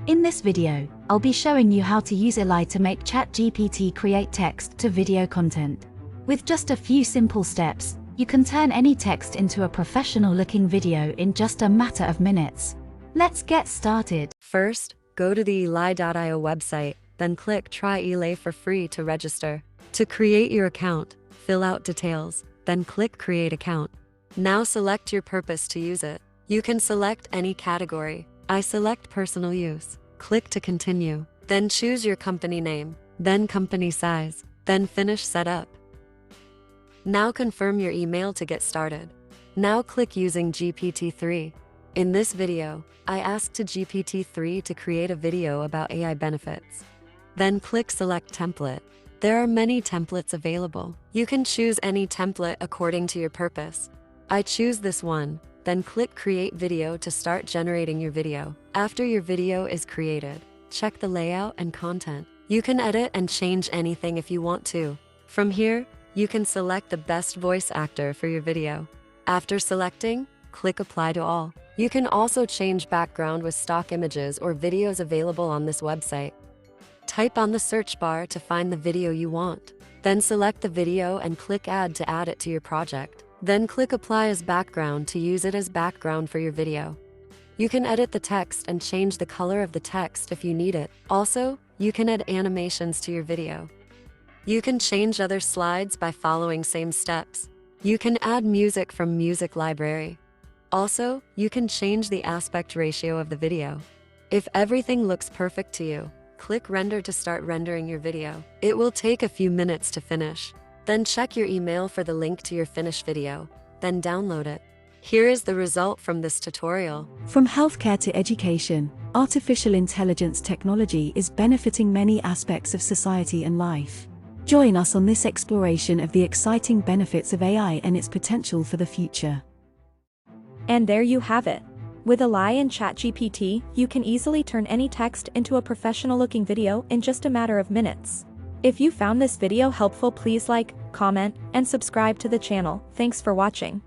In this video, I'll be showing you how to use Elai to make ChatGPT create text to video content. With just a few simple steps, you can turn any text into a professional-looking video in just a matter of minutes. Let's get started. First, go to the Elai.io website, then click Try Elai for free to register. To create your account, fill out details, then click Create Account. Now select your purpose to use it. You can select any category. I select personal use. Click to continue. Then choose your company name, then company size, then finish setup. Now confirm your email to get started. Now click using GPT-3. In this video, I asked to GPT-3 to create a video about AI benefits. Then click Select Template. There are many templates available. You can choose any template according to your purpose. I choose this one. Then click Create Video to start generating your video. After your video is created, check the layout and content. You can edit and change anything if you want to. From here, you can select the best voice actor for your video. After selecting, click Apply to All. You can also change background with stock images or videos available on this website. Type on the search bar to find the video you want. Then select the video and click Add to add it to your project. Then click Apply as background to use it as background for your video. You can edit the text and change the color of the text if you need it. Also, you can add animations to your video. You can change other slides by following same steps. You can add music from music library. Also, you can change the aspect ratio of the video. If everything looks perfect to you, click Render to start rendering your video. It will take a few minutes to finish. Then check your email for the link to your finished video, then download it. Here is the result from this tutorial. From healthcare to education, artificial intelligence technology is benefiting many aspects of society and life. Join us on this exploration of the exciting benefits of AI and its potential for the future. And there you have it. With Elai and ChatGPT, you can easily turn any text into a professional-looking video in just a matter of minutes. If you found this video helpful, please like, comment, and subscribe to the channel. Thanks for watching.